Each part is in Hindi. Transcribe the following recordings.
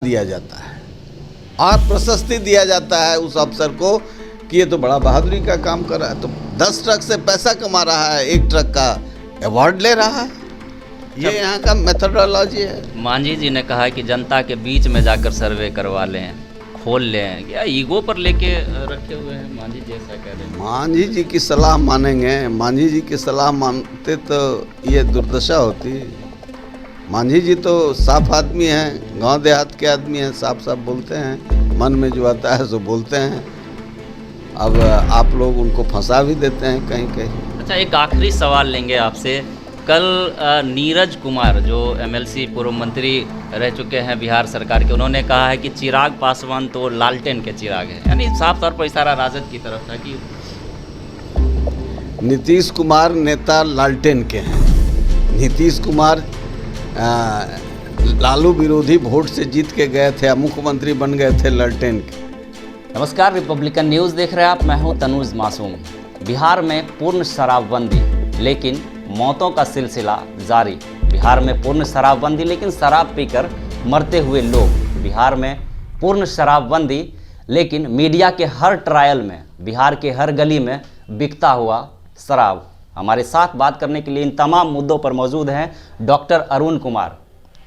दिया जाता है और प्रशस्ति दिया जाता है उस अफसर को कि ये तो बड़ा बहादुरी का काम कर रहा है। तो 10 ट्रक से पैसा कमा रहा है, 1 ट्रक का अवार्ड ले रहा है। ये यहाँ का मेथोडोलॉजी है। मांझी जी ने कहा कि जनता के बीच में जाकर सर्वे करवा लें, खोल लें। क्या ईगो पर लेके रखे हुए हैं मांझी जी, ऐसा कह रहे हैं? मांझी जी की सलाह मानेंगे? मांझी जी की सलाह मानते तो ये दुर्दशा होती। मांझी जी तो साफ आदमी हैं, गांव देहात के आदमी हैं, साफ साफ बोलते हैं, मन में जो आता है सो बोलते हैं। अब आप लोग उनको फंसा भी देते हैं कहीं कहीं। अच्छा, एक आखिरी सवाल लेंगे आपसे। कल नीरज कुमार जो एमएलसी पूर्व मंत्री रह चुके हैं बिहार सरकार के, उन्होंने कहा है कि चिराग पासवान तो लालटेन के चिराग हैं, यानी साफ तौर पर इशारा राजद की तरफ था कि नीतीश कुमार नेता लालटेन के हैं। नीतीश कुमार लालू विरोधी वोट से जीत के गए थे, मुख्यमंत्री बन गए थे लालटेन के। नमस्कार, रिपब्लिकन न्यूज़ देख रहे हैं आप। मैं हूं तनुज मासूम। बिहार में पूर्ण शराबबंदी लेकिन मौतों का सिलसिला जारी। बिहार में पूर्ण शराबबंदी लेकिन शराब पीकर मरते हुए लोग। बिहार में पूर्ण शराबबंदी लेकिन मीडिया के हर ट्रायल में, बिहार के हर गली में बिकता हुआ शराब। हमारे साथ बात करने के लिए इन तमाम मुद्दों पर मौजूद हैं डॉक्टर अरुण कुमार,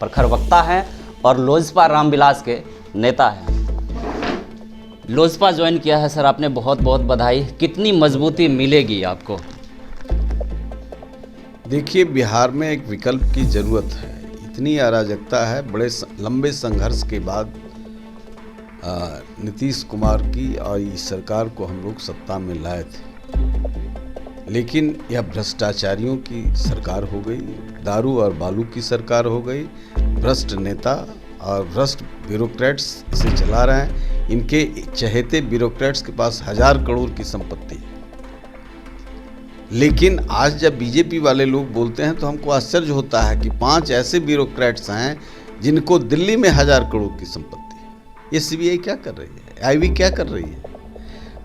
प्रखर वक्ता हैं और लोजपा रामविलास के नेता हैं। लोजपा ज्वाइन किया है सर आपने, बहुत बहुत बधाई। कितनी मजबूती मिलेगी आपको? देखिए, बिहार में एक विकल्प की ज़रूरत है। इतनी अराजकता है। बड़े लंबे संघर्ष के बाद नीतीश कुमार की और इस सरकार को हम लोग सत्ता में लाए थे, लेकिन यह भ्रष्टाचारियों की सरकार हो गई, दारू और बालू की सरकार हो गई। भ्रष्ट नेता और भ्रष्ट ब्यूरोक्रेट्स इसे चला रहे हैं। इनके चहेते ब्यूरोक्रेट्स के पास 1000 करोड़ की संपत्ति है। लेकिन आज जब बीजेपी वाले लोग बोलते हैं तो हमको आश्चर्य होता है कि 5 ऐसे ब्यूरोक्रेट्स हैं जिनको दिल्ली में 1000 करोड़ की संपत्ति है। ये सीबीआई क्या कर रही है? आईवी क्या कर रही है?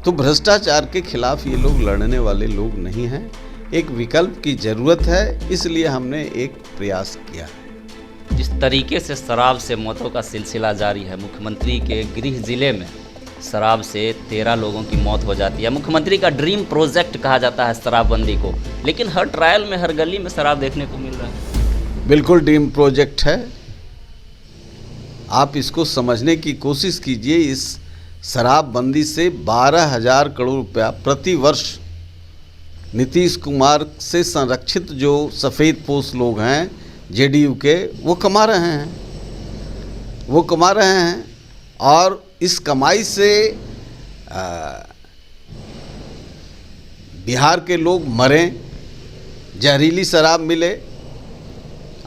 तो भ्रष्टाचार के खिलाफ ये लोग लड़ने वाले लोग नहीं हैं। एक विकल्प की ज़रूरत है, इसलिए हमने एक प्रयास किया है। जिस तरीके से शराब से मौतों का सिलसिला जारी है, मुख्यमंत्री के गृह जिले में शराब से 13 लोगों की मौत हो जाती है। मुख्यमंत्री का ड्रीम प्रोजेक्ट कहा जाता है शराबबंदी को, लेकिन हर ट्रायल में, हर गली में शराब देखने को मिल रहा है। बिल्कुल ड्रीम प्रोजेक्ट है। आप इसको समझने की कोशिश कीजिए। इस शराबबंदी से 12,000 करोड़ रुपया प्रति वर्ष नीतीश कुमार से संरक्षित जो सफ़ेद पोश लोग हैं जेडीयू के, वो कमा रहे हैं। और इस कमाई से बिहार के लोग मरें, जहरीली शराब मिले।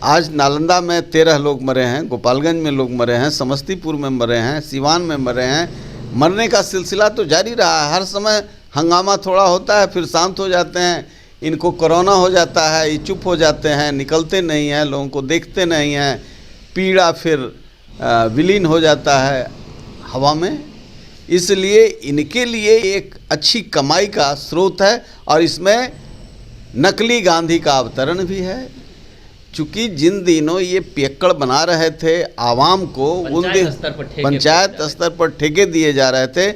आज नालंदा में 13 लोग मरे हैं, गोपालगंज में लोग मरे हैं, समस्तीपुर में मरे हैं, सिवान में मरे हैं। मरने का सिलसिला तो जारी रहा है। हर समय हंगामा थोड़ा होता है, फिर शांत हो जाते हैं। इनको कोरोना हो जाता है, ये चुप हो जाते हैं, निकलते नहीं हैं, लोगों को देखते नहीं हैं। पीड़ा फिर विलीन हो जाता है हवा में। इसलिए इनके लिए एक अच्छी कमाई का स्रोत है और इसमें नकली गांधी का अवतरण भी है। चूँकि जिन दिनों ये पियक्कड़ बना रहे थे आवाम को, उन दिन पंचायत स्तर पर ठेके दिए जा रहे थे,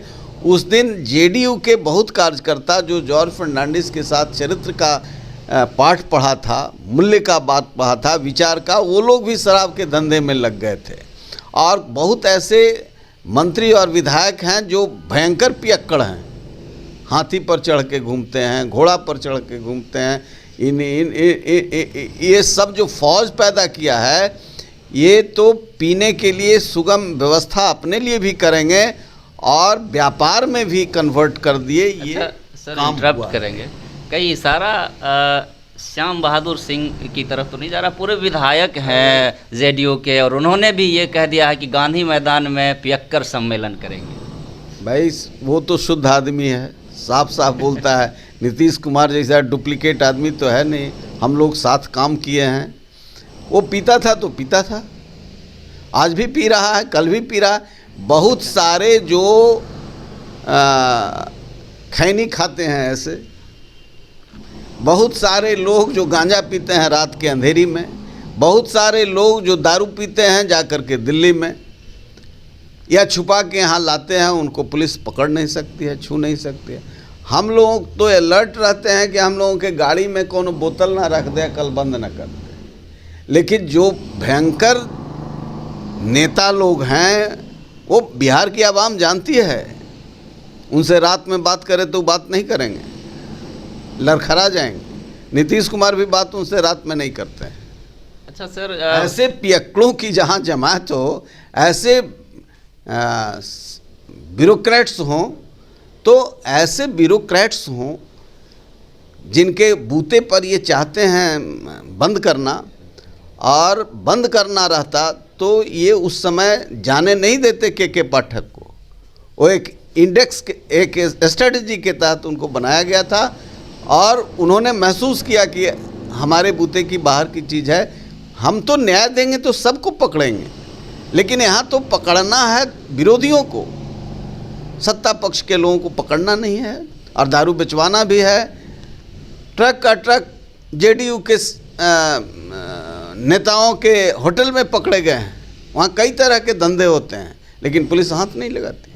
उस दिन जेडीयू के बहुत कार्यकर्ता जो जॉर्ज फर्नांडिस के साथ चरित्र का पाठ पढ़ा था, मूल्य का बात पढ़ा था, विचार का, वो लोग भी शराब के धंधे में लग गए थे। और बहुत ऐसे मंत्री और विधायक हैं जो भयंकर पियक्कड़ हैं, हाथी पर चढ़ के घूमते हैं, घोड़ा पर चढ़ के घूमते हैं। ये सब जो फौज पैदा किया है, ये तो पीने के लिए सुगम व्यवस्था अपने लिए भी करेंगे और व्यापार में भी कन्वर्ट कर दिए। ये सर इंटरप्ट करेंगे, कई इशारा श्याम बहादुर सिंह की तरफ तो नहीं जा रहा? पूरे विधायक हैं जेडीयू के और उन्होंने भी ये कह दिया है कि गांधी मैदान में पियक्कर सम्मेलन करेंगे। भाई वो तो शुद्ध आदमी है, साफ साफ बोलता है। नीतीश कुमार जैसा डुप्लीकेट आदमी तो है नहीं। हम लोग साथ काम किए हैं। वो पीता था तो पीता था, आज भी पी रहा है, कल भी पी रहा है। बहुत सारे जो खैनी खाते हैं, ऐसे बहुत सारे लोग जो गांजा पीते हैं रात के अंधेरी में, बहुत सारे लोग जो दारू पीते हैं जा कर के दिल्ली में। या छुपा के यहाँ लाते हैं, उनको पुलिस पकड़ नहीं सकती है, छू नहीं सकती है। हम लोग तो अलर्ट रहते हैं कि हम लोगों के गाड़ी में कोनो बोतल ना रख दे, कल बंद ना कर दे। लेकिन जो भयंकर नेता लोग हैं वो बिहार की आवाम जानती है, उनसे रात में बात करें तो बात नहीं करेंगे, लड़खड़ा जाएंगे। नीतीश कुमार भी बात उनसे रात में नहीं करते हैं। अच्छा सर, ऐसे पियक्कड़ों की जहाँ जमात हो, ऐसे ब्यूरोक्रेट्स हों, तो ऐसे ब्यूरोक्रेट्स हों जिनके बूते पर ये चाहते हैं बंद करना, और बंद करना रहता तो ये उस समय जाने नहीं देते के पाठक को। वो एक इंडेक्स के एक स्ट्रेटजी के तहत उनको बनाया गया था, और उन्होंने महसूस किया कि हमारे बूते की बाहर की चीज़ है, हम तो न्याय देंगे तो सबको पकड़ेंगे, लेकिन यहाँ तो पकड़ना है विरोधियों को, सत्ता पक्ष के लोगों को पकड़ना नहीं है। और दारू बेचवाना भी है। ट्रक का ट्रक जेडीयू के नेताओं के होटल में पकड़े गए हैं। वहाँ कई तरह के धंधे होते हैं, लेकिन पुलिस हाथ नहीं लगाती।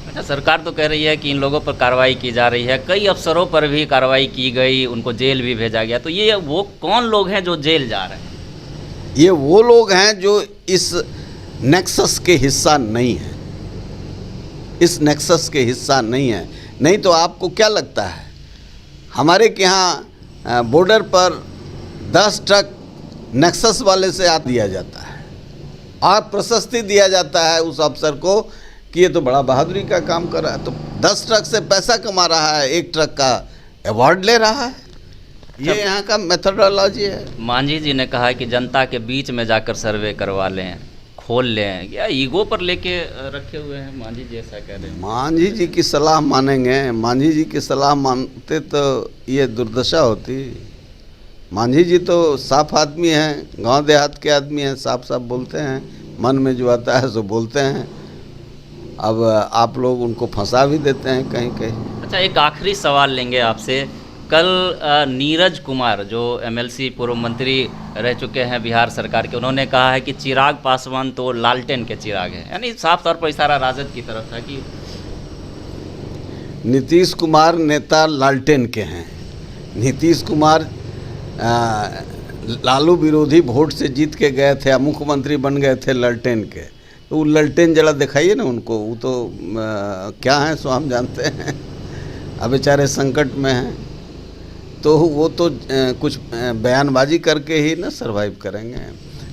अच्छा, सरकार तो कह रही है कि इन लोगों पर कार्रवाई की जा रही है, कई अफसरों पर भी कार्रवाई की गई, उनको जेल भी भेजा गया। तो ये वो कौन लोग हैं जो जेल जा रहे हैं? ये वो लोग हैं जो इस नेक्सस के हिस्सा नहीं है, इस नेक्सस के हिस्सा नहीं है। नहीं तो आपको क्या लगता है, हमारे के यहाँ बॉर्डर पर 10 ट्रक नेक्सस वाले से आ दिया जाता है, और प्रशस्ति दिया जाता है उस अफसर को कि ये तो बड़ा बहादुरी का काम कर रहा है। तो 10 ट्रक से पैसा कमा रहा है, 1 ट्रक का अवार्ड ले रहा है। ये यहाँ का मेथोडोलॉजी है। मांझी जी ने कहा है कि जनता के बीच में जाकर सर्वे करवा लें, खोल लें। क्या ईगो पर लेके रखे हुए हैं मांझी जी, ऐसा कह रहे हैं? मांझी जी की सलाह मानेंगे? मांझी जी की सलाह मानते तो ये दुर्दशा होती। मांझी जी तो साफ आदमी हैं, गांव देहात के आदमी हैं, साफ साफ बोलते हैं, मन में जो आता है सो बोलते हैं। अब आप लोग उनको फंसा भी देते हैं कहीं कहीं। अच्छा, एक आखिरी सवाल लेंगे आपसे। कल नीरज कुमार जो एमएलसी पूर्व मंत्री रह चुके हैं बिहार सरकार के, उन्होंने कहा है कि चिराग पासवान तो लालटेन के चिराग हैं, यानी साफ तौर पर इशारा राजद की तरफ था कि नीतीश कुमार नेता लालटेन के हैं। नीतीश कुमार लालू विरोधी वोट से जीत के गए थे, मुख्यमंत्री बन गए थे लालटेन के। तो वो लालटेन जरा दिखाइए ना उनको, वो तो क्या हैं सो हम जानते हैं। अब बेचारे संकट में हैं, तो वो तो कुछ बयानबाजी करके ही ना सरवाइव करेंगे।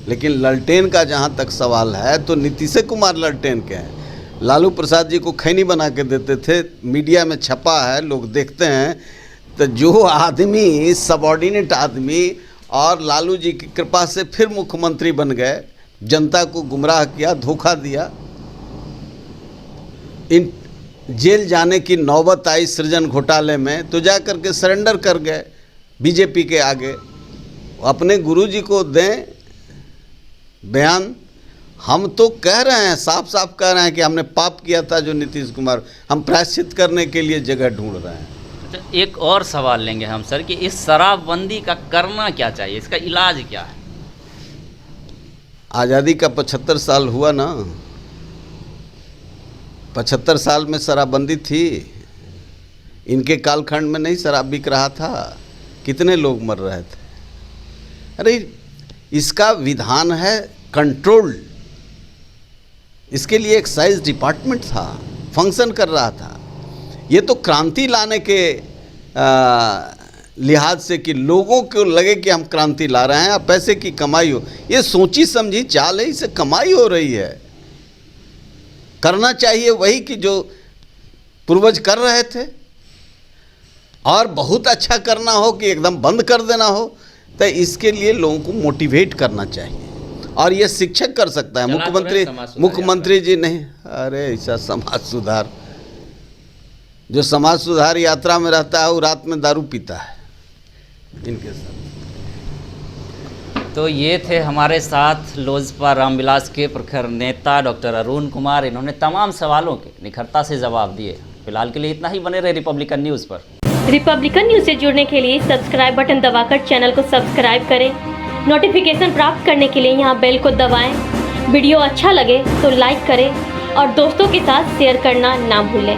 लेकिन लालटेन का जहाँ तक सवाल है, तो नीतीश कुमार लालटेन के हैं। लालू प्रसाद जी को खैनी बना के देते थे, मीडिया में छपा है, लोग देखते हैं। तो जो आदमी सबऑर्डिनेट आदमी और लालू जी की कृपा से फिर मुख्यमंत्री बन गए, जनता को गुमराह किया, धोखा दिया, इन जेल जाने की नौबत आई सृजन घोटाले में, तो जा कर के सरेंडर कर गए बीजेपी के आगे। अपने गुरुजी को दें बयान। हम तो कह रहे हैं, साफ साफ कह रहे हैं कि हमने पाप किया था जो नीतीश कुमार, हम प्रायश्चित करने के लिए जगह ढूंढ रहे हैं। अच्छा, एक और सवाल लेंगे हम सर कि इस शराबबंदी का करना क्या चाहिए, इसका इलाज क्या है? आज़ादी का 75 साल हुआ ना, 75 साल में शराबबंदी थी। इनके कालखंड में नहीं शराब बिक रहा था, कितने लोग मर रहे थे। अरे इसका विधान है कंट्रोल, इसके लिए एक्साइज डिपार्टमेंट था, फंक्शन कर रहा था। ये तो क्रांति लाने के लिहाज से कि लोगों को लगे कि हम क्रांति ला रहे हैं, अब पैसे की कमाई हो, ये सोची समझी चाल है, इससे कमाई हो रही है। करना चाहिए वही कि जो पूर्वज कर रहे थे, और बहुत अच्छा करना हो कि एकदम बंद कर देना हो, तो इसके लिए लोगों को मोटिवेट करना चाहिए। और ये शिक्षक कर सकता है, मुख्यमंत्री जी नहीं। अरे ऐसा समाज सुधार, जो समाज सुधार यात्रा में रहता है वो रात में दारू पीता है इनके साथ। तो ये थे हमारे साथ लोजपा रामविलास के प्रखर नेता डॉक्टर अरुण कुमार। इन्होंने तमाम सवालों के निखरता से जवाब दिए। फिलहाल के लिए इतना ही। बने रहे रिपब्लिकन न्यूज़ पर। रिपब्लिकन न्यूज़ से जुड़ने के लिए सब्सक्राइब बटन दबाकर चैनल को सब्सक्राइब करें। नोटिफिकेशन प्राप्त करने के लिए यहाँ बेल को दबाएं। वीडियो अच्छा लगे तो लाइक करें और दोस्तों के साथ शेयर करना ना भूलें।